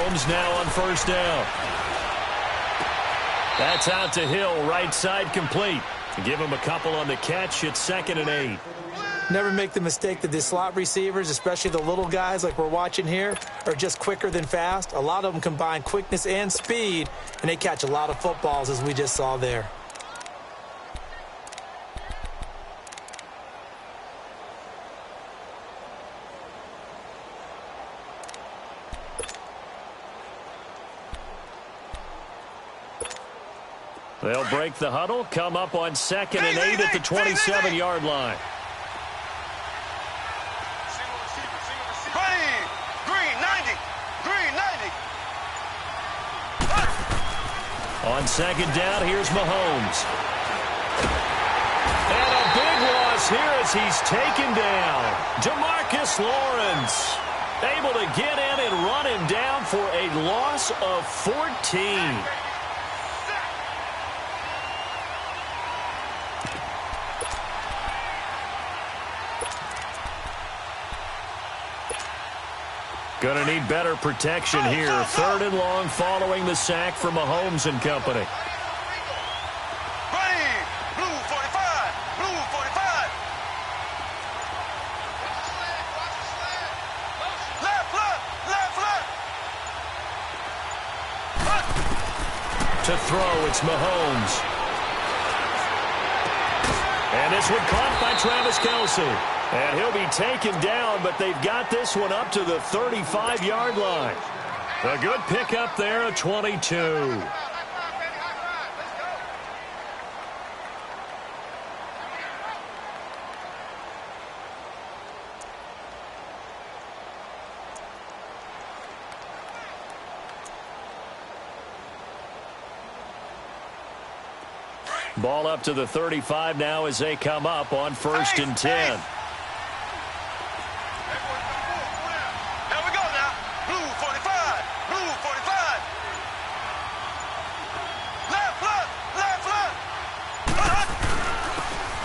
Mahomes now on first down. That's out to Hill, right side complete. Give him a couple on the catch. It's 2nd and 8. Never make the mistake that the slot receivers, especially the little guys like we're watching here, are just quicker than fast. A lot of them combine quickness and speed, and they catch a lot of footballs, as we just saw there. They'll break the huddle, come up on 2nd and 8 at the 27-yard line. On 2nd down, here's Mahomes. And a big loss here as he's taken down. Demarcus Lawrence able to get in and run him down for a loss of 14. Going to need better protection here. 3rd and long following the sack from Mahomes and company. Blue 45. Blue 45. Left. To throw, it's Mahomes. And this one caught by Travis Kelce. And he'll be taken down, but they've got this one up to the 35-yard line. A good pickup there, a 22. Ball up to the 35 now as they come up on 1st and 10.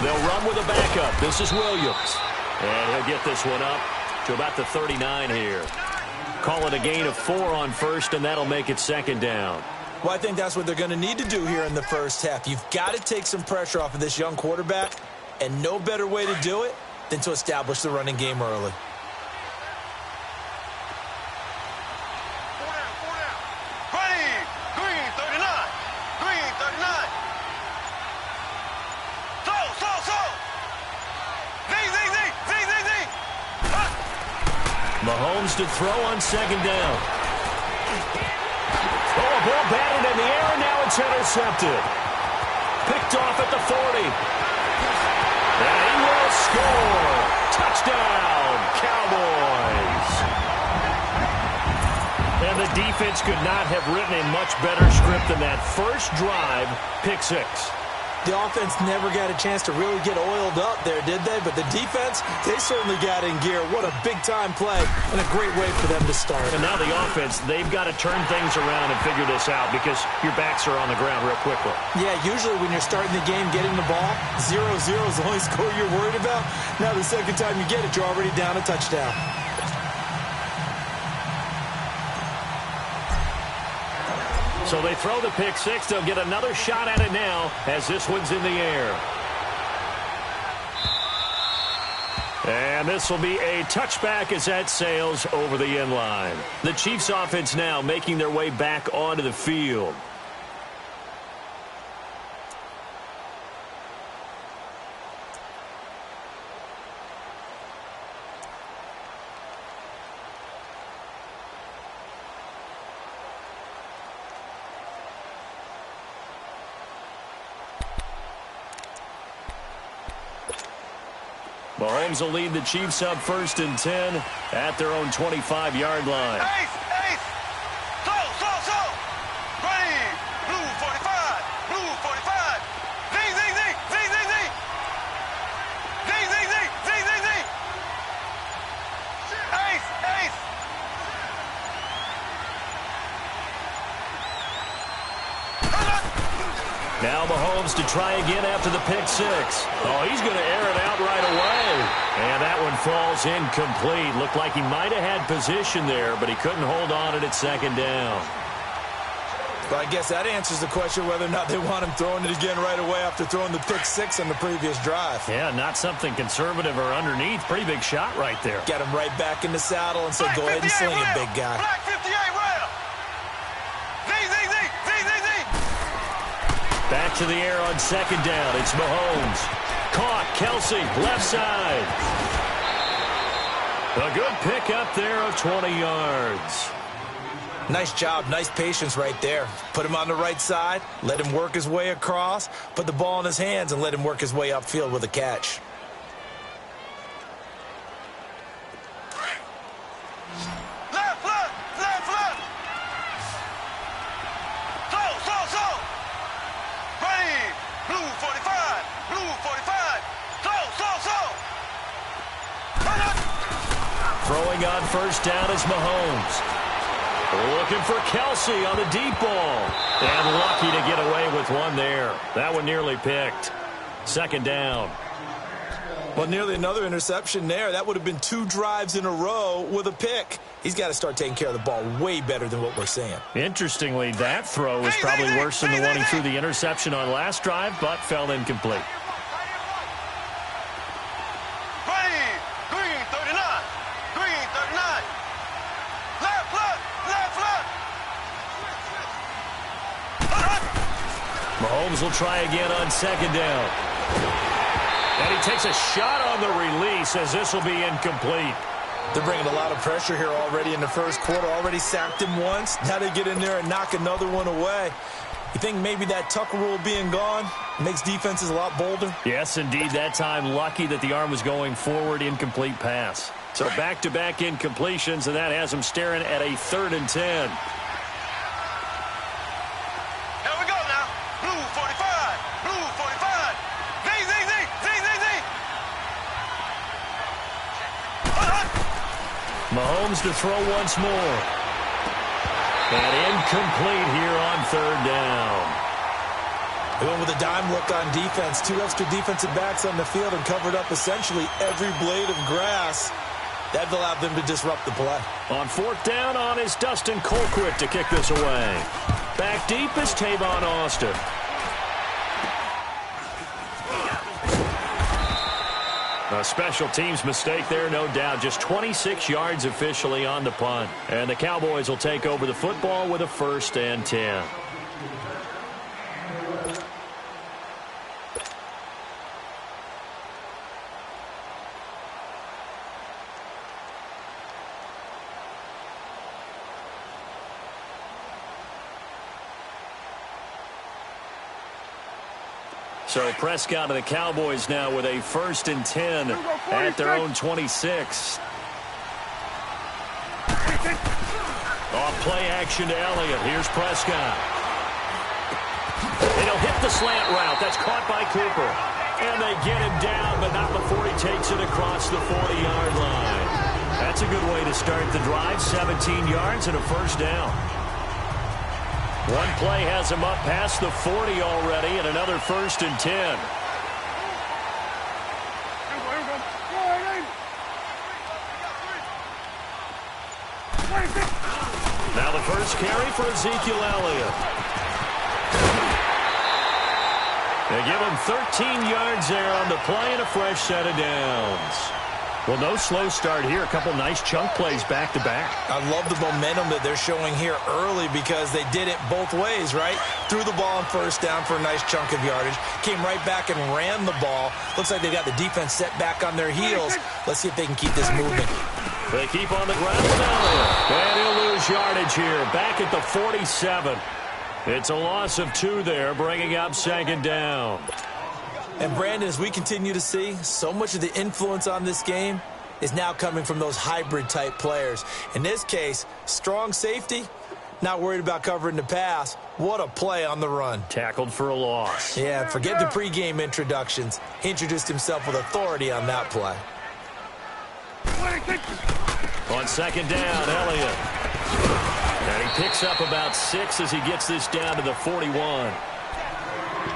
They'll run with a backup. This is Williams. And he'll get this one up to about the 39 here. Call it a gain of 4 on 1st, and that'll make it 2nd down. Well, I think that's what they're going to need to do here in the first half. You've got to take some pressure off of this young quarterback, and no better way to do it than to establish the running game early. Mahomes to throw on 2nd down. Oh, a ball batted in the air, and now it's intercepted. Picked off at the 40. And he will score. Touchdown, Cowboys. And the defense could not have written a much better script than that first drive, pick 6. The offense never got a chance to really get oiled up there, did they? But the defense, they certainly got in gear. What a big-time play and a great way for them to start. And now the offense, they've got to turn things around and figure this out because your backs are on the ground real quickly. Yeah, usually when you're starting the game, getting the ball, 0-0 is the only score you're worried about. Now the second time you get it, you're already down a touchdown. So they throw the pick 6. They'll get another shot at it now as this one's in the air. And this will be a touchback as that sails over the end line. The Chiefs offense now making their way back onto the field. Mahomes will lead the Chiefs up 1st and 10 at their own 25-yard line. Ace! Slow! Ready! Blue 45! Blue 45! Z! Ace! Now Mahomes to try again after the pick six. Oh, he's going to air it out right away. And that one falls incomplete. Looked like he might have had position there, but he couldn't hold on it at second down. Well, I guess that answers the question whether or not they want him throwing it again right away after throwing the pick six on the previous drive. Yeah, not something conservative or underneath. Pretty big shot right there. Get him right back in the saddle and say, go ahead and sling it, big guy. Black 58 round. Z. Back to the air on second down. It's Mahomes. Caught. Kelsey, left side. A good pick up there of 20 yards. Nice job. Nice patience right there. Put him on the right side. Let him work his way across. Put the ball in his hands and let him work his way upfield with a catch. Left. Slow. Ready. Blue 45. Slow. Throwing on first down is Mahomes. Looking for Kelsey on the deep ball. And lucky to get away with one there. That one nearly picked. Second down. Well, nearly another interception there. That would have been 2 drives in a row with a pick. He's got to start taking care of the ball way better than what we're seeing. Interestingly, that throw is probably worse than the one he threw the interception on last drive, but fell incomplete. Ready. Green 39. Left. Mahomes will try again on second down. And he takes a shot on the release as this will be incomplete. They're bringing a lot of pressure here already in the first quarter. Already sacked him once. Now they get in there and knock another one away. You think maybe that tuck rule being gone makes defenses a lot bolder? Yes, indeed. That time, lucky that the arm was going forward. Incomplete pass. So back-to-back incompletions, and that has him staring at a 3rd and 10. Here we go now. Blue 45. Z. Mahomes to throw once more. And incomplete here on 3rd down. They went with a dime look on defense. 2 extra defensive backs on the field and covered up essentially every blade of grass. That allowed them to disrupt the play. On 4th down on is Dustin Colquitt to kick this away. Back deep is Tavon Austin. A special teams mistake there, no doubt. Just 26 yards officially on the punt. And the Cowboys will take over the football with a 1st and 10. So Prescott and the Cowboys now with a 1st and 10 at their own 26. Off play action to Elliott. Here's Prescott. And he'll hit the slant route. That's caught by Cooper. And they get him down, but not before he takes it across the 40-yard line. That's a good way to start the drive. 17 yards and a 1st down. One play has him up past the 40 already, and another 1st and 10. Now the first carry for Ezekiel Elliott. They give him 13 yards there on the play and a fresh set of downs. Well, no slow start here. A couple nice chunk plays back-to-back. I love the momentum that they're showing here early because they did it both ways, right? Threw the ball on 1st down for a nice chunk of yardage. Came right back and ran the ball. Looks like they got the defense set back on their heels. Let's see if they can keep this moving. They keep on the ground with Elliott. And he'll lose yardage here. Back at the 47. It's a loss of 2 there, bringing up 2nd down. And, Brandon, as we continue to see, so much of the influence on this game is now coming from those hybrid-type players. In this case, strong safety, not worried about covering the pass. What a play on the run. Tackled for a loss. Yeah, forget the pregame introductions. He introduced himself with authority on that play. On 2nd down, Elliott. And he picks up about 6 as he gets this down to the 41.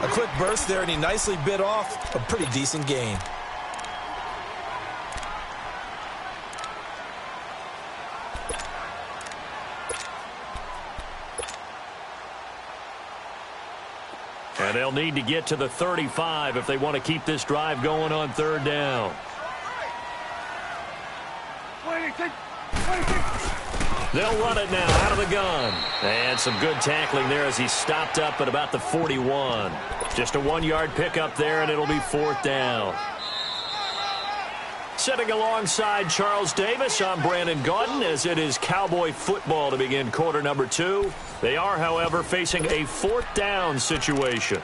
A quick burst there, and he nicely bit off a pretty decent gain. And they'll need to get to the 35 if they want to keep this drive going on third down. They'll run it now out of the gun. And some good tackling there as he stopped up at about the 41. Just a 1-yard pickup there, and it'll be fourth down. Sitting alongside Charles Davis, I'm Brandon Gaudin, as it is Cowboy football to begin quarter number 2. They are, however, facing a fourth down situation.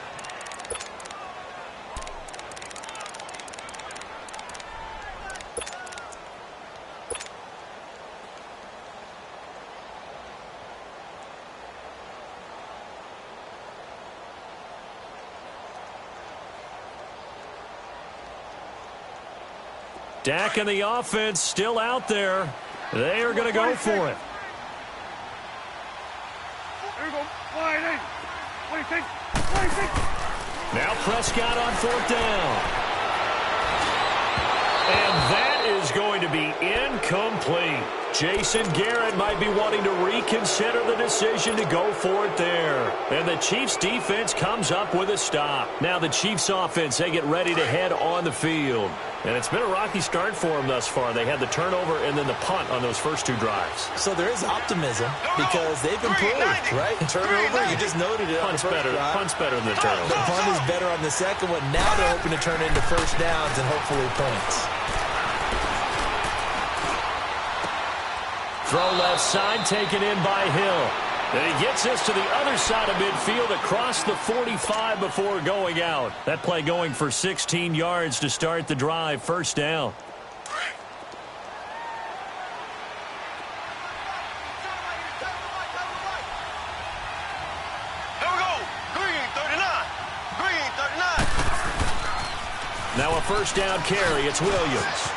Dak and the offense still out there. They are going to go for it. Here we go. Wide eight. What do you think? Now Prescott on fourth down. And that is going to be incomplete. Jason Garrett might be wanting to reconsider the decision to go for it there. And the Chiefs defense comes up with a stop. Now the Chiefs offense, they get ready to head on the field. And it's been a rocky start for them thus far. They had the turnover and then the punt on those first two drives. So there is optimism because they've improved, right? Turnover, you just noted it. Punt's better than the turnover. The punt is better on the second one. Now they're hoping to turn into first downs and hopefully points. Throw left side, taken in by Hill. And he gets this to the other side of midfield across the 45 before going out. That play going for 16 yards to start the drive, first down. Here we go. Green 39. Green 39. Now a first down carry. It's Williams.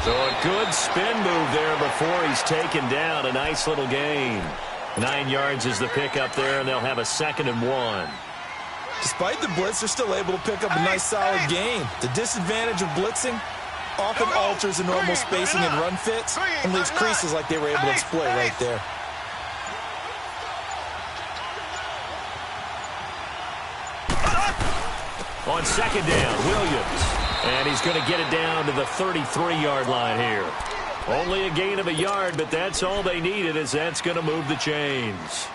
So a good spin move there before he's taken down. A nice little gain. 9 yards is the pickup there, and they'll have a 2nd and 1. Despite the blitz, they're still able to pick up a nice solid gain. The disadvantage of blitzing often alters the normal spacing and run fits and leaves creases like they were able to exploit right there. On second down, Williams. And he's going to get it down to the 33-yard line here. Only a gain of a yard, but that's all they needed, as that's going to move the chains.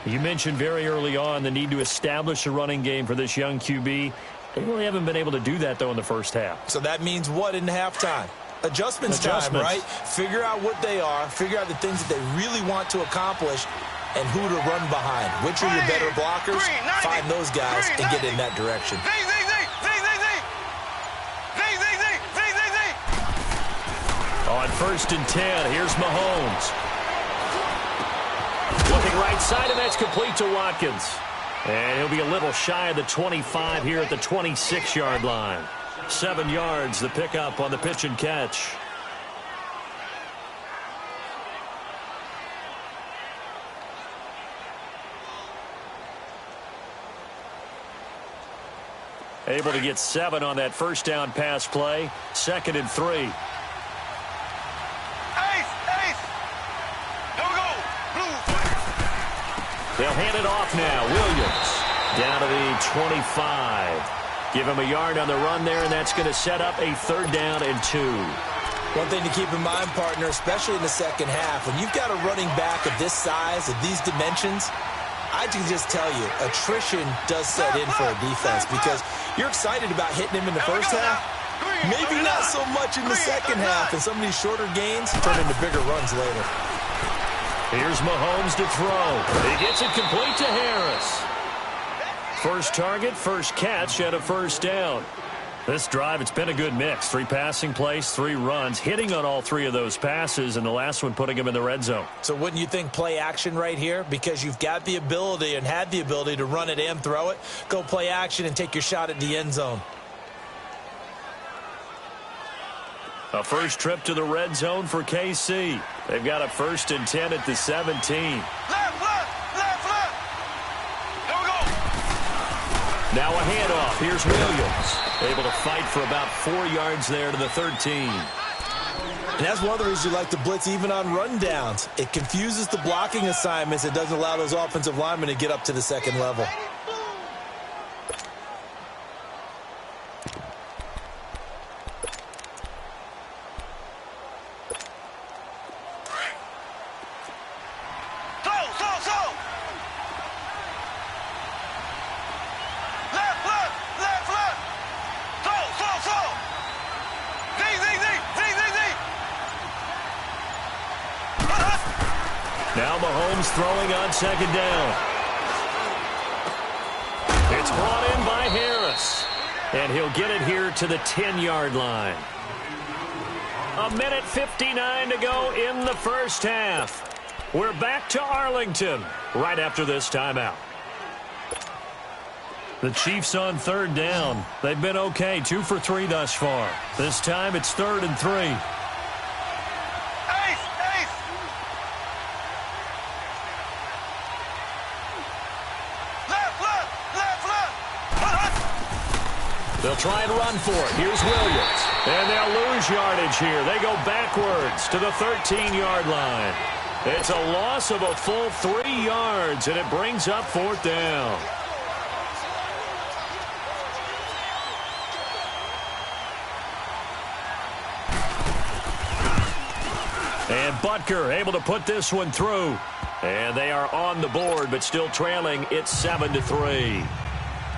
You mentioned very early on the need to establish a running game for this young QB. They really haven't been able to do that, though, in the first half. So that means what in halftime? Adjustments time, right? Figure out what they are, figure out the things that they really want to accomplish, and who to run behind. Which are your better blockers? Find those guys and get in that direction. On 1st and 10, here's Mahomes. Looking right side, and that's complete to Watkins. And he'll be a little shy of the 25 here at the 26-yard line. 7 yards, the pickup on the pitch and catch. Able to get 7 on that first down pass play. 2nd and 3. They'll hand it off now. Williams down to the 25. Give him a yard on the run there, and that's going to set up a 3rd down and 2. One thing to keep in mind, partner, especially in the second half, when you've got a running back of this size, of these dimensions, I can just tell you, attrition does set in for a defense because you're excited about hitting him in the first half. Maybe not so much in the second half, and some of these shorter gains turn into bigger runs later. Here's Mahomes to throw. He gets it complete to Harris. First target, first catch, and a first down. This drive, it's been a good mix. 3 passing plays, 3 runs, hitting on all 3 of those passes, and the last one putting him in the red zone. So wouldn't you think play action right here? Because you've got the ability and had the ability to run it and throw it. Go play action and take your shot at the end zone. A first trip to the red zone for KC. They've got a 1st and 10 at the 17. Left. Here we go. Now a handoff. Here's Williams. Able to fight for about 4 yards there to the 13. And that's one of the reasons you like to blitz even on rundowns. It confuses the blocking assignments. It doesn't allow those offensive linemen to get up to the second level. Now Mahomes throwing on second down. It's brought in by Harris. And he'll get it here to the 10-yard line. 1:59 to go in the first half. We're back to Arlington right after this timeout. The Chiefs on third down. They've been okay, 2 for 3 thus far. This time it's 3rd and 3. They'll try and run for it. Here's Williams. And they'll lose yardage here. They go backwards to the 13-yard line. It's a loss of a full 3 yards, and it brings up 4th down. And Butker able to put this one through. And they are on the board, but still trailing. It's 7-3.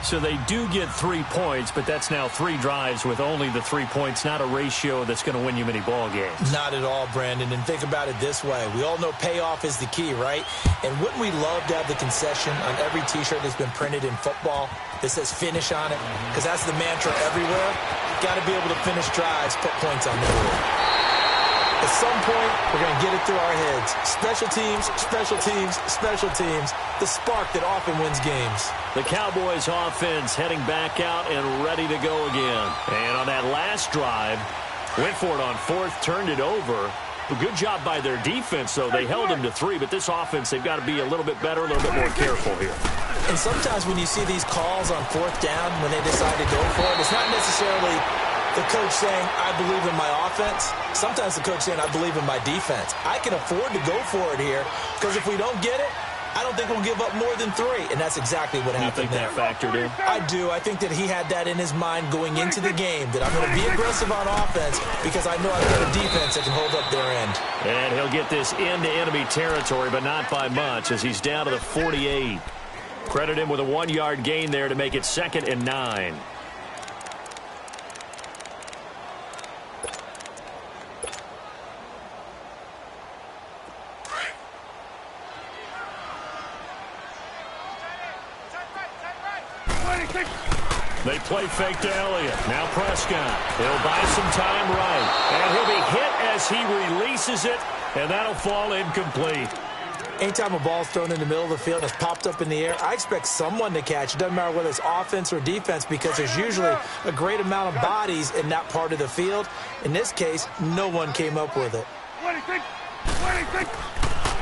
So they do get 3 points, but that's now 3 drives with only the 3 points, not a ratio that's going to win you many ball games. Not at all, Brandon. And think about it this way. We all know payoff is the key, right? And wouldn't we love to have the concession on every T-shirt that's been printed in football that says finish on it? Because that's the mantra everywhere. Got to be able to finish drives, put points on the board. At some point, we're going to get it through our heads. Special teams, special teams, special teams. The spark that often wins games. The Cowboys offense heading back out and ready to go again. And on that last drive, went for it on 4th, turned it over. A good job by their defense, though. They held them to 3, but this offense, they've got to be a little bit better, a little bit more careful here. And sometimes when you see these calls on 4th down, when they decide to go for it, it's not necessarily the coach saying, I believe in my offense. Sometimes the coach saying, I believe in my defense. I can afford to go for it here because if we don't get it, I don't think we'll give up more than 3. And that's exactly what happened there. You think that factored in? I do. I think that he had that in his mind going into the game, that I'm going to be aggressive on offense because I know I've got a defense that can hold up their end. And he'll get this into enemy territory, but not by much as he's down to the 48. Credit him with a 1-yard gain there to make it 2nd and 9. They play fake to Elliott. Now Prescott. He'll buy some time right. And he'll be hit as he releases it, and that'll fall incomplete. Anytime a ball's thrown in the middle of the field and it's popped up in the air, I expect someone to catch. It doesn't matter whether it's offense or defense because there's usually a great amount of bodies in that part of the field. In this case, no one came up with it.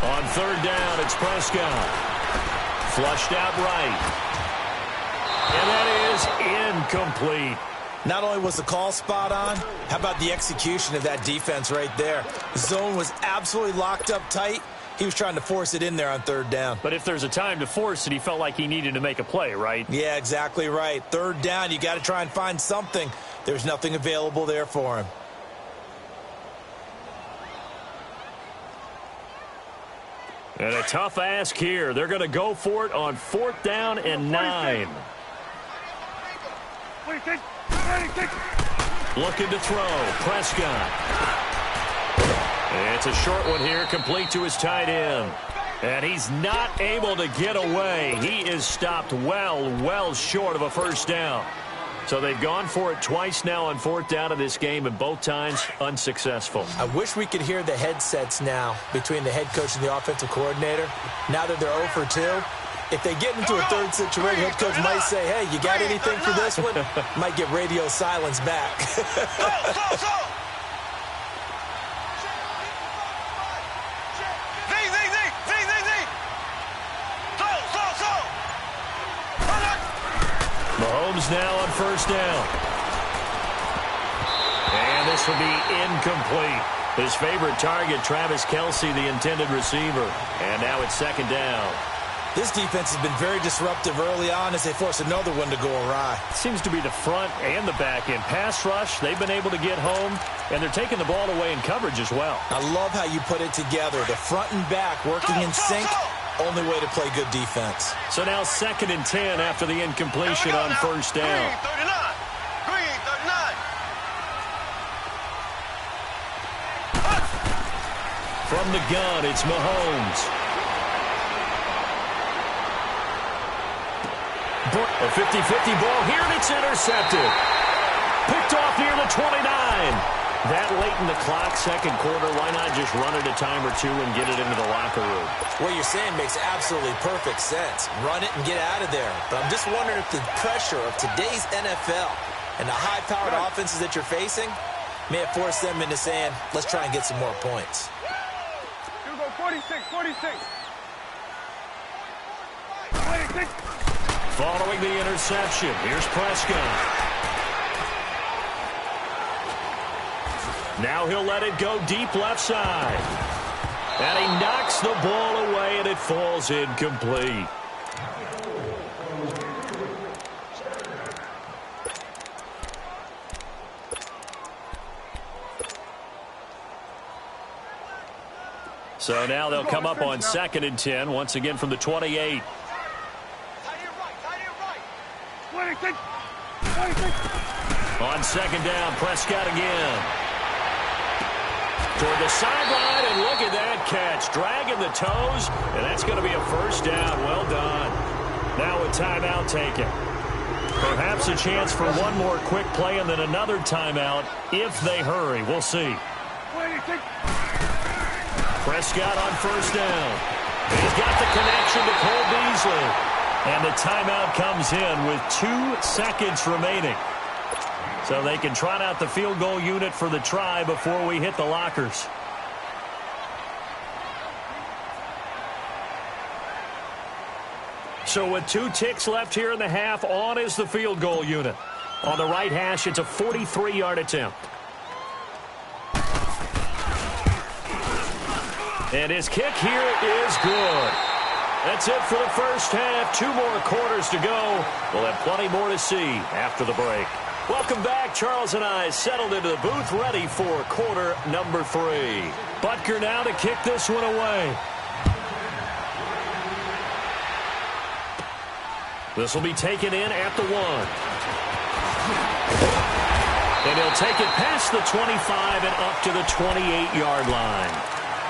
On 3rd down, it's Prescott. Flushed out right. And that is incomplete. Not only was the call spot on, how about the execution of that defense right there? The zone was absolutely locked up tight. He was trying to force it in there on 3rd down. But if there's a time to force it, he felt like he needed to make a play, right? Yeah, exactly right. 3rd down, you got to try and find something. There's nothing available there for him. And a tough ask here. They're going to go for it on 4th down and 9. Looking to throw. Prescott. It's a short one here, complete to his tight end. And he's not able to get away. He is stopped well short of a 1st down. So they've gone for it twice now on 4th down in this game, and both times unsuccessful. I wish we could hear the headsets now between the head coach and the offensive coordinator. Now that they're 0 for 2, if they get into a 3rd situation, head coach might say, hey, you got anything for this one? Might get radio silence back. Mahomes now on first down. And this will be incomplete. His favorite target, Travis Kelce, the intended receiver. And now it's second down. This defense has been very disruptive early on as they force another one to go awry. Seems to be the front and the back end. Pass rush, they've been able to get home, and they're taking the ball away in coverage as well. I love how you put it together. The front and back working in sync. Only way to play good defense. So now second and 10 after the incompletion on first down. Green 39. From the gun, it's Mahomes. A 50-50 ball here, and it's intercepted. Picked off near the 29. That late in the clock, second quarter, why not just run it a time or two and get it into the locker room? What you're saying makes absolutely perfect sense. Run it and get out of there. But I'm just wondering if the pressure of today's NFL and the high-powered offenses that you're facing may have forced them into saying, let's try and get some more points. You go 46. Following the interception, here's Prescott. Now he'll let it go deep left side. And he knocks the ball away, and it falls incomplete. So now they'll come up on second and 10, once again from the 28. On second down, Prescott again. Toward the sideline, and look at that catch. Dragging the toes, and that's going to be a first down. Well done. Now a timeout taken. Perhaps a chance for one more quick play and then another timeout if they hurry. We'll see. Prescott on first down. He's got the connection to Cole Beasley. And the timeout comes in with 2 seconds remaining. So they can trot out the field goal unit for the try before we hit the lockers. So with 2 ticks left here in the half, on is the field goal unit. On the right hash, it's a 43-yard attempt. And his kick here is good. That's it for the first half. 2 more quarters to go. We'll have plenty more to see after the break. Welcome back. Charles and I settled into the booth, ready for quarter number 3. Butker now to kick this one away. This will be taken in at the 1. And he'll take it past the 25 and up to the 28-yard line.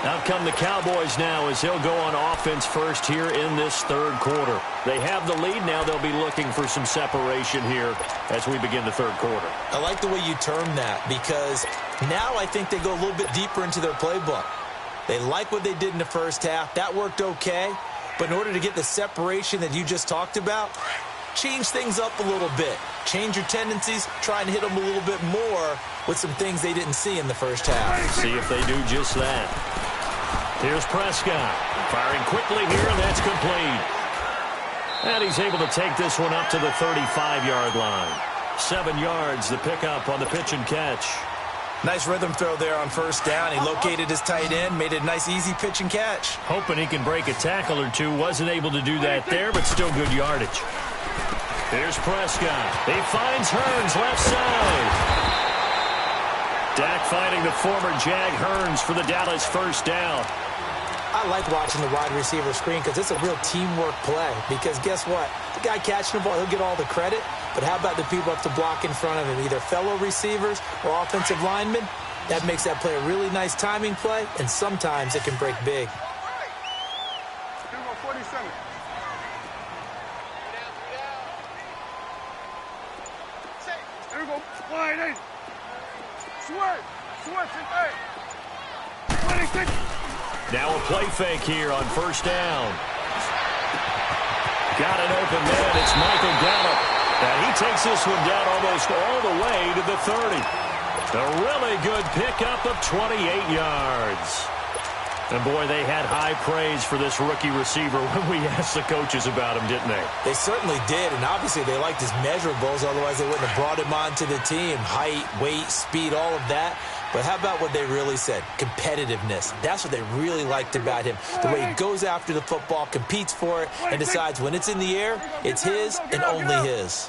Out come the Cowboys now as they'll go on offense first here in this third quarter. They have the lead. Now they'll be looking for some separation here as we begin the third quarter. I like the way you term that because now I think they go a little bit deeper into their playbook. They like what they did in the first half. That worked okay. But in order to get the separation that you just talked about, change things up a little bit. Change your tendencies. Try and hit them a little bit more with some things they didn't see in the first half. See if they do just that. Here's Prescott. Firing quickly here, and that's complete. And he's able to take this one up to the 35-yard line. 7 yards, the pickup on the pitch and catch. Nice rhythm throw there on first down. He located his tight end, made it a nice, easy pitch and catch. Hoping he can break a tackle or two. Wasn't able to do that there, but still good yardage. Here's Prescott. He finds Hearns left side. Dak finding the former Jag Hearns for the Dallas first down. I like watching the wide receiver screen because it's a real teamwork play. Because guess what? The guy catching the ball, he'll get all the credit. But how about the people up to block in front of him, either fellow receivers or offensive linemen? That makes that play a really nice timing play, and sometimes it can break big. 47. There we go. Wide eight. Swerve. 26. Now a play fake here on first down. Got an open man. It's Michael Gallup. And he takes this one down almost all the way to the 30. A really good pickup of 28 yards. And, boy, they had high praise for this rookie receiver when we asked the coaches about him, didn't they? They certainly did, and obviously they liked his measurables. Otherwise, they wouldn't have brought him onto the team. Height, weight, speed, all of that. But how about what they really said? Competitiveness. That's what they really liked about him. The way he goes after the football, competes for it, and decides when it's in the air, it's his and only his.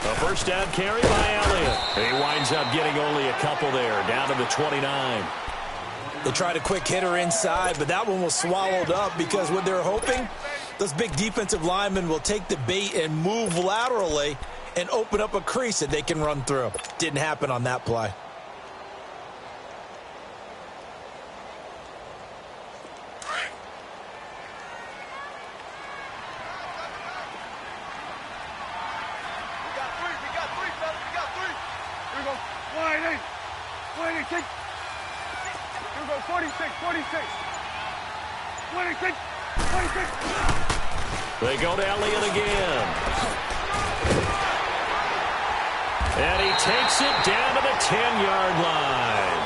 A first down carry by Elliott. He winds up getting only a couple there, down to the 29. They tried a quick hitter inside, but that one was swallowed up because what they're hoping, those big defensive linemen will take the bait and move laterally and open up a crease that they can run through. Didn't happen on that play. They go to Elliott again. And he takes it down to the 10-yard line.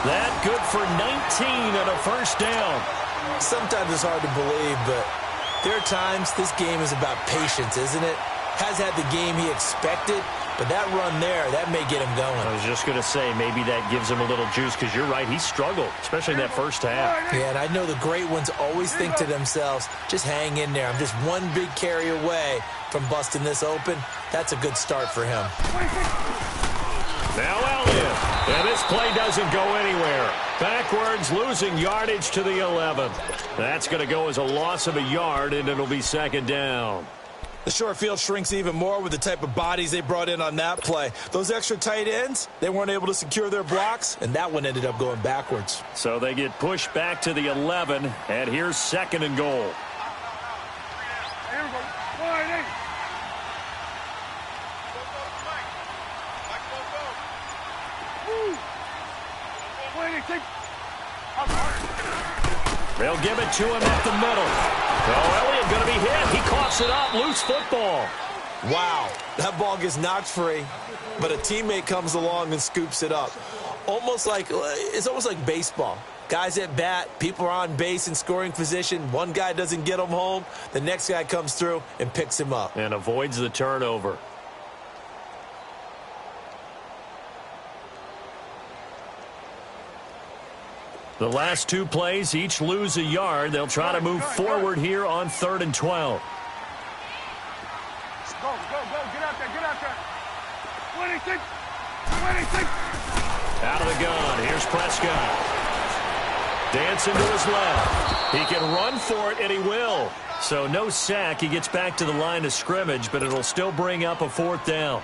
That good for 19 and a first down. Sometimes it's hard to believe, but there are times this game is about patience, isn't it? Has had the game he expected, but that run there, that may get him going. I was just going to say, maybe that gives him a little juice, because you're right, he struggled, especially in that first half. Yeah, and I know the great ones always think to themselves, just hang in there. I'm just one big carry away from busting this open. That's a good start for him. Now Elliott, and this play doesn't go anywhere. Backwards, losing yardage to the 11. That's going to go as a loss of a yard, and it'll be second down. The short field shrinks even more with the type of bodies they brought in on that play. Those extra tight ends, they weren't able to secure their blocks, and that one ended up going backwards. So they get pushed back to the 11, and here's second and goal. They'll give it to him at the middle. Oh, Elliott going to be hit. He coughs it up. Loose football. Wow. That ball gets knocked free, but a teammate comes along and scoops it up. It's almost like baseball. Guys at bat, people are on base in scoring position. One guy doesn't get him home. The next guy comes through and picks him up. And avoids the turnover. The last two plays each lose a yard. They'll try to move forward here on 3rd and 12. Go, get out there. 26. Out of the gun, here's Prescott. Dancing to his left. He can run for it, and he will. So no sack. He gets back to the line of scrimmage, but it'll still bring up a 4th down.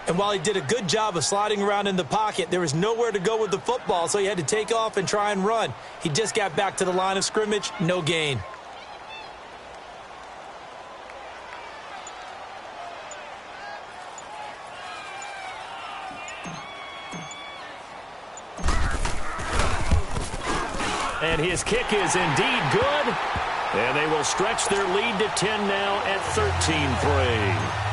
And while he did a good job of sliding around in the pocket, there was nowhere to go with the football, so he had to take off and try and run. He just got back to the line of scrimmage, no gain. And his kick is indeed good. And they will stretch their lead to 10 now at 13-3.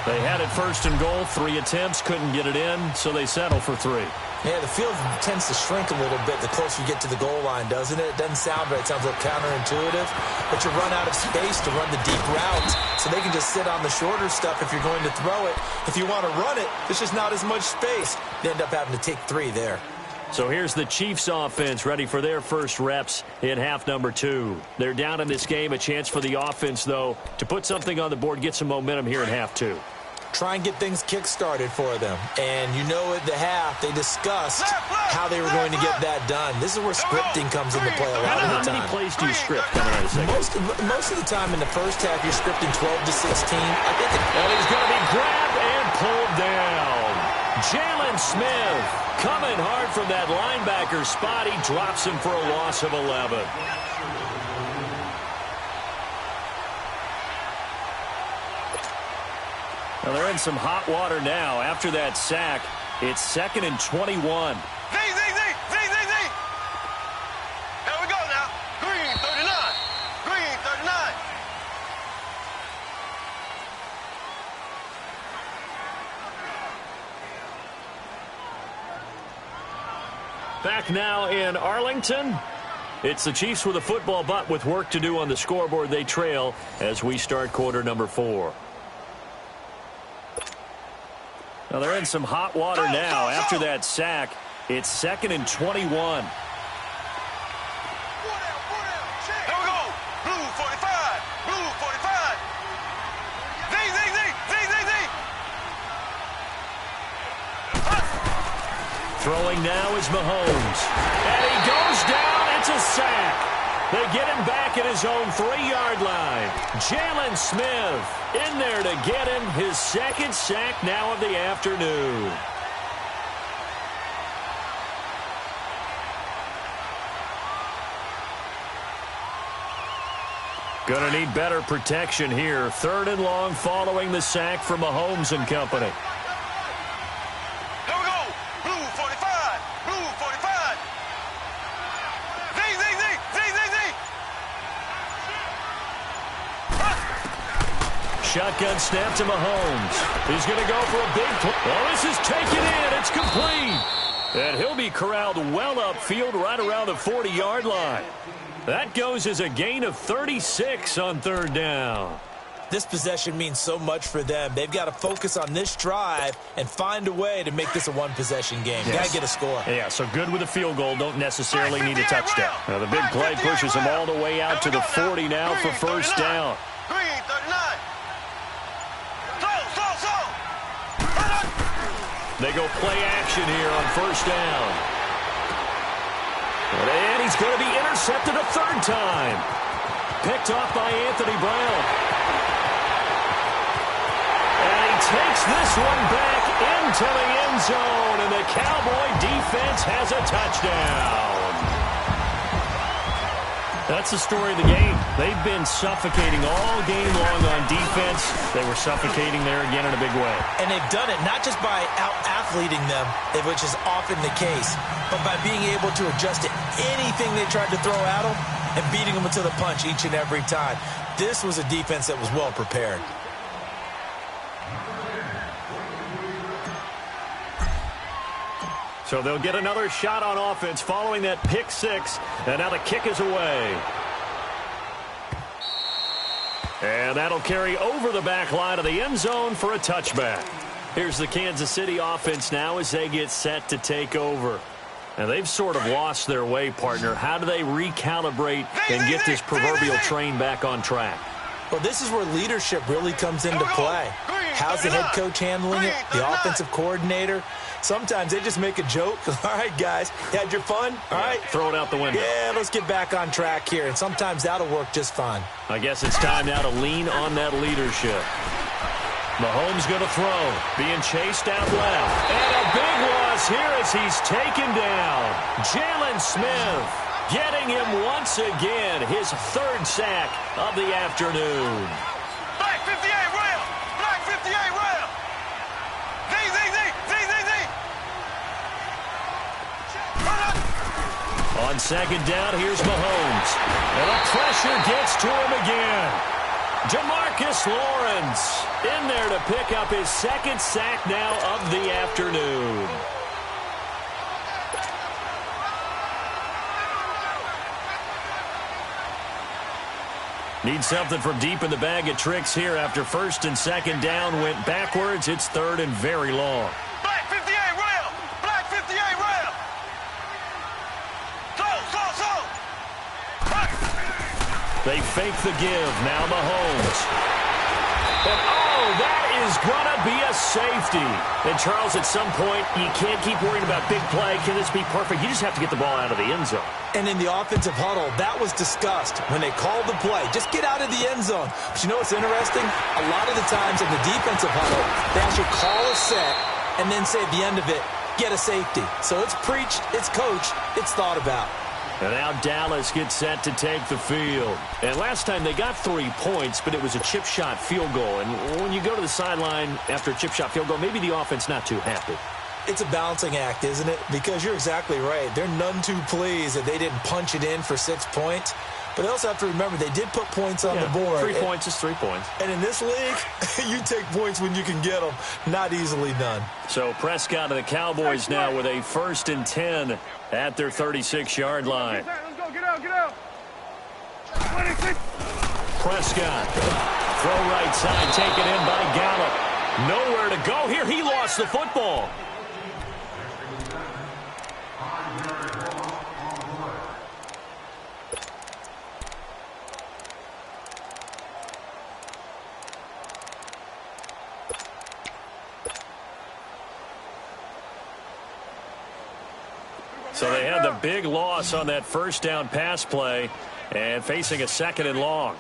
They had it 1st and goal, 3 attempts, couldn't get it in, so they settle for 3. Yeah, the field tends to shrink a little bit the closer you get to the goal line, doesn't it? It doesn't sound right. It sounds a little counterintuitive. But you run out of space to run the deep routes, so they can just sit on the shorter stuff if you're going to throw it. If you want to run it, there's just not as much space. You end up having to take 3 there. So here's the Chiefs offense ready for their first reps in half number 2. They're down in this game. A chance for the offense, though, to put something on the board, get some momentum here in half 2. Try and get things kick-started for them. And you know at the half, they discussed how they were going to get that done. This is where scripting comes into play a lot of the time. How many plays do you script coming out of the second? Most of the time in the first half, you're scripting 12 to 16. And he's going to be grabbed and pulled down. Jalen Smith coming hard from that linebacker spot. He drops him for a loss of 11. Well, they're in some hot water now. After that sack, it's 2nd and 21. Z. Here we go now. Green, 39. Green, 39. Back now in Arlington. It's the Chiefs with a football, but with work to do on the scoreboard. They trail as we start quarter number 4. Now they're in some hot water now. After that sack, it's 2nd and 21. Here we go. Blue 45. Blue 45. Throwing now is Mahomes. And he goes down. It's a sack. They get him back at his own 3-yard line. Jalen Smith in there to get him his 2nd sack now of the afternoon. Going to need better protection here. 3rd and long following the sack from Mahomes and company. Shotgun snap to Mahomes. He's going to go for a big play. Oh, this is taken in. It's complete. And he'll be corralled well upfield right around the 40-yard line. That goes as a gain of 36 on 3rd down. This possession means so much for them. They've got to focus on this drive and find a way to make this a one-possession game. Yes. Got to get a score. Yeah, so good with a field goal. Don't necessarily need a touchdown. Now the big play pushes them all the way out to the 40 now for 1st down. Green 39. They go play action here on 1st down. And he's going to be intercepted a 3rd time. Picked off by Anthony Brown. And he takes this one back into the end zone. And the Cowboy defense has a touchdown. That's the story of the game. They've been suffocating all game long on defense. They were suffocating there again in a big way. And they've done it not just by out-athleting them, which is often the case, but by being able to adjust to anything they tried to throw at them and beating them to the punch each and every time. This was a defense that was well prepared. So they'll get another shot on offense following that pick 6. And now the kick is away. And that'll carry over the back line of the end zone for a touchback. Here's the Kansas City offense now as they get set to take over. And they've sort of lost their way, partner. How do they recalibrate and get this proverbial train back on track? Well, this is where leadership really comes into play. How's the head coach handling it? The offensive coordinator? Sometimes they just make a joke. All right, guys, you had your fun? All right. Throw it out the window. Yeah, let's get back on track here. And sometimes that'll work just fine. I guess it's time now to lean on that leadership. Mahomes going to throw. Being chased out left. And a big loss here as he's taken down. Jalen Smith getting him once again. His 3rd sack of the afternoon. Black 58 rail. Black 58 rail. On 2nd down, here's Mahomes. And the pressure gets to him again. Demarcus Lawrence in there to pick up his 2nd sack now of the afternoon. Need something from deep in the bag of tricks here after 1st and 2nd down went backwards. It's 3rd and very long. Black 58 rail. Black 58 rail. They fake the give. Now Mahomes. And that is going to be a safety. And Charles, at some point, you can't keep worrying about big play. Can this be perfect? You just have to get the ball out of the end zone. And in the offensive huddle, that was discussed when they called the play. Just get out of the end zone. But you know what's interesting? A lot of the times in the defensive huddle, they actually call a set and then say at the end of it, get a safety. So it's preached, it's coached, it's thought about. And now Dallas gets set to take the field. And last time they got 3 points, but it was a chip shot field goal. And when you go to the sideline after a chip shot field goal, maybe the offense not too happy. It's a balancing act, isn't it? Because you're exactly right. They're none too pleased that they didn't punch it in for 6 points. But they also have to remember they did put points on the board. 3 points is 3 points. And in this league, you take points when you can get them. Not easily done. So Prescott and the Cowboys now with a 1st and 10 at their 36-yard line. Let's go, get out. Prescott, throw right side, taken in by Gallup. Nowhere to go here. He lost the football. So they had the big loss on that 1st down pass play and facing a 2nd and long.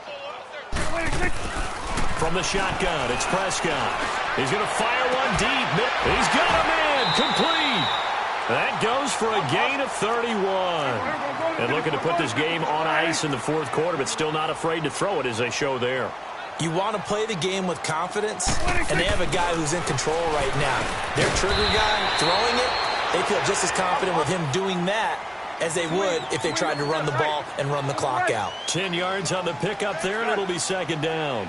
From the shotgun, it's Prescott. He's going to fire one deep. He's got a man complete. That goes for a gain of 31. And looking to put this game on ice in the 4th quarter, but still not afraid to throw it as they show there. You want to play the game with confidence, and they have a guy who's in control right now. Their trigger guy throwing it, they feel just as confident with him doing that as they would if they tried to run the ball and run the clock out. 10 yards on the pickup there, and it'll be 2nd down.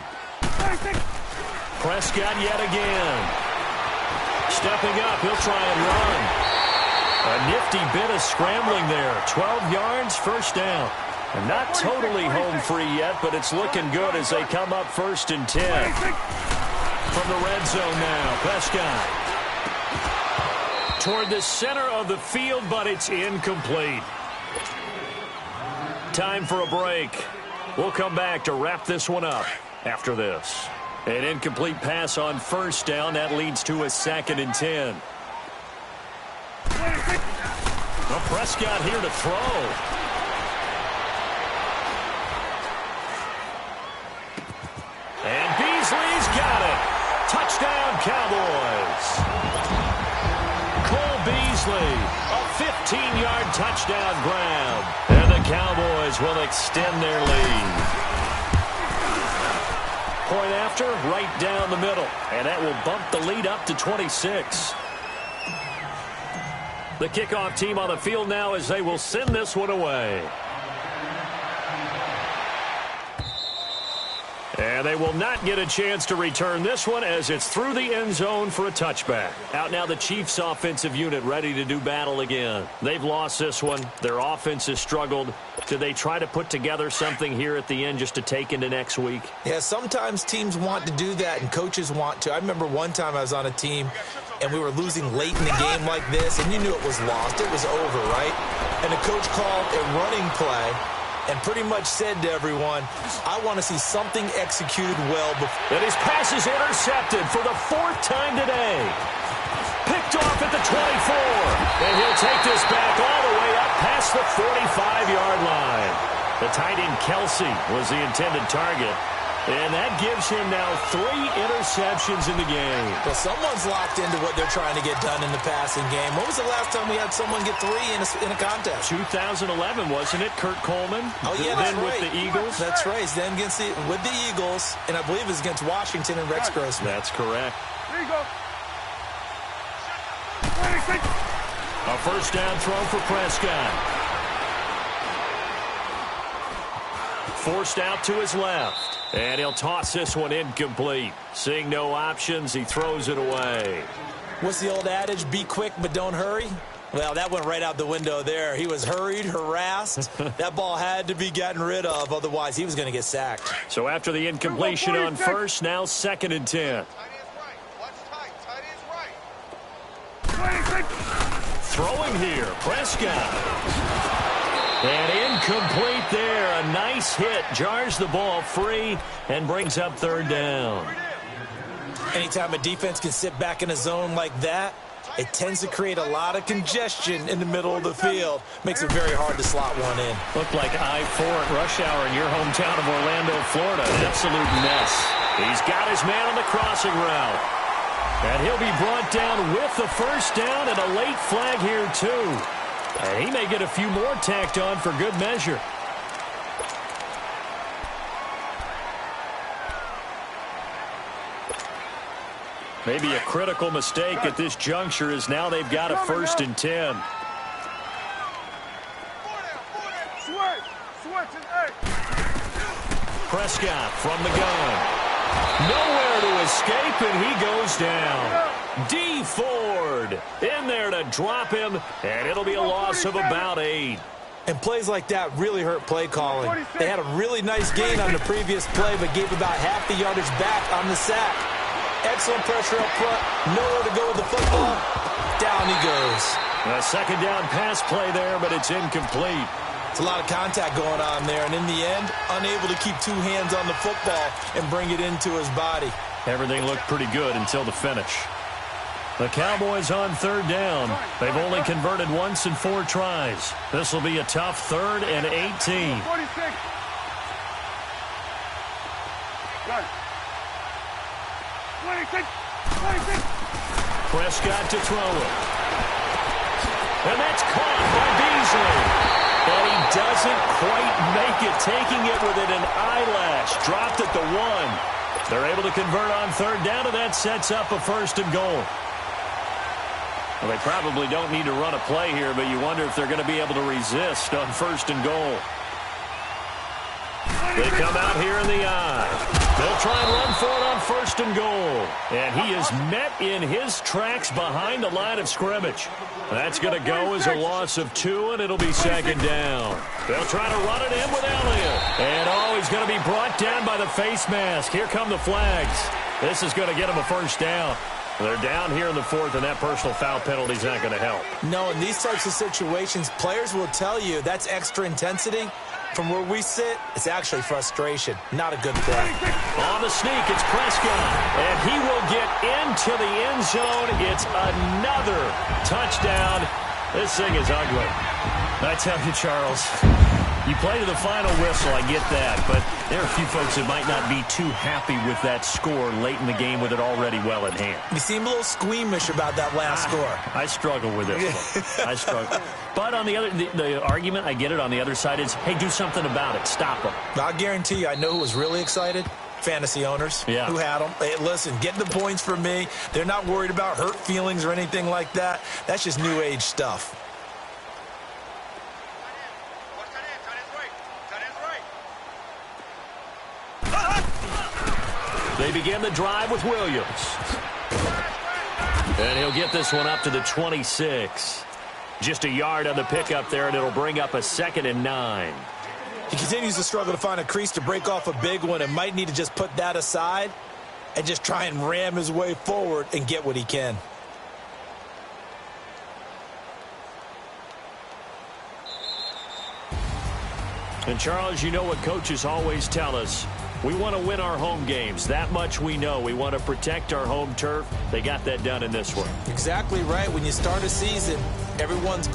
Prescott yet again. Stepping up, he'll try and run. A nifty bit of scrambling there. 12 yards, 1st down. And not totally home free yet, but it's looking good as they come up 1st and 10. From the red zone now, Prescott. Toward the center of the field, but it's incomplete. Time for a break. We'll come back to wrap this one up after this. An incomplete pass on 1st down. That leads to a 2nd and 10. Well, Prescott here to throw. And Beasley's got it. Touchdown, Cowboys. Cole Beasley, a 15-yard touchdown grab. And the Cowboys will extend their lead. Point after, right down the middle. And that will bump the lead up to 26. The kickoff team on the field now as they will send this one away. And they will not get a chance to return this one as it's through the end zone for a touchback. Out now the Chiefs offensive unit ready to do battle again. They've lost this one. Their offense has struggled. Do they try to put together something here at the end just to take into next week? Yeah, sometimes teams want to do that and coaches want to. I remember one time I was on a team and we were losing late in the game like this and you knew it was lost. It was over, right? And the coach called a running play and pretty much said to everyone, I want to see something executed well before. And his pass is intercepted for the 4th time today. Picked off at the 24. And he'll take this back all the way up past the 45-yard line. The tight end Kelsey was the intended target. And that gives him now 3 interceptions in the game. Well, someone's locked into what they're trying to get done in the passing game. When was the last time we had someone get 3 in a contest? 2011, wasn't it? Kurt Coleman. Oh, yeah, that's then right. With the Eagles. That's right. It's then with the Eagles, and I believe it's against Washington and Rex Grossman. That's correct. There you go. A 1st down throw for Prescott. Forced out to his left. And he'll toss this one incomplete. Seeing no options, he throws it away. What's the old adage? Be quick, but don't hurry? Well, that went right out the window there. He was hurried, harassed. That ball had to be gotten rid of, otherwise he was going to get sacked. So after the incompletion on 1st, now 2nd and 10. Throwing here, Prescott. And incomplete there. A nice hit. Jars the ball free and brings up 3rd down. Anytime a defense can sit back in a zone like that, it tends to create a lot of congestion in the middle of the field. Makes it very hard to slot one in. Looked like I-4 at rush hour in your hometown of Orlando, Florida. An absolute mess. He's got his man on the crossing route. And he'll be brought down with the 1st down and a late flag here, too. And he may get a few more tacked on for good measure. Maybe a critical mistake at this juncture is now they've got a 1st and 10. Prescott from the gun. Nowhere to escape, and he goes down. D. Ford in there to drop him, and it'll be a loss of about 8. And plays like that really hurt play calling. They had a really nice gain on the previous play, but gave about half the yardage back on the sack. Excellent pressure up front. Nowhere to go with the football. Down he goes. A 2nd down pass play there, but it's incomplete. It's a lot of contact going on there, and in the end, unable to keep 2 hands on the football and bring it into his body. Everything looked pretty good until the finish. The Cowboys on 3rd down. They've only converted once in 4 tries. This will be a tough 3rd and 18. 46. Got it. 26. 26. Prescott to throw it. And that's caught by Beasley. And he doesn't quite make it, taking it within an eyelash. Dropped at the 1. They're able to convert on 3rd down, and that sets up a 1st and goal. Well, they probably don't need to run a play here, but you wonder if they're going to be able to resist on 1st and goal. They come out here in the eye. They'll try and run for it on 1st and goal. And he is met in his tracks behind the line of scrimmage. That's going to go as a loss of 2, and it'll be 2nd down. They'll try to run it in with Elliott. And, he's going to be brought down by the face mask. Here come the flags. This is going to get him a 1st down. They're down here in the 4th, and that personal foul penalty is not going to help. No, in these types of situations, players will tell you that's extra intensity. From where we sit, it's actually frustration. Not a good play. On the sneak, it's Prescott. And he will get into the end zone. It's another touchdown. This thing is ugly. I tell you, Charles, you play to the final whistle, I get that. But there are a few folks that might not be too happy with that score late in the game with it already well in hand. You seem a little squeamish about that last score. I struggle with this one. I struggle. But on the argument, I get it, on the other side is, hey, do something about it. Stop them. I'll guarantee you, I know who was really excited. Fantasy owners who had them. Hey, listen, get the points for me. They're not worried about hurt feelings or anything like that. That's just new age stuff. They begin the drive with Williams. And he'll get this one up to the 26. Just a yard on the pickup there, and it'll bring up a 2nd and 9. He continues to struggle to find a crease to break off a big one and might need to just put that aside and just try and ram his way forward and get what he can. And, Charles, you know what coaches always tell us. We want to win our home games. That much we know. We want to protect our home turf. They got that done in this one. Exactly right. When you start a season, everyone's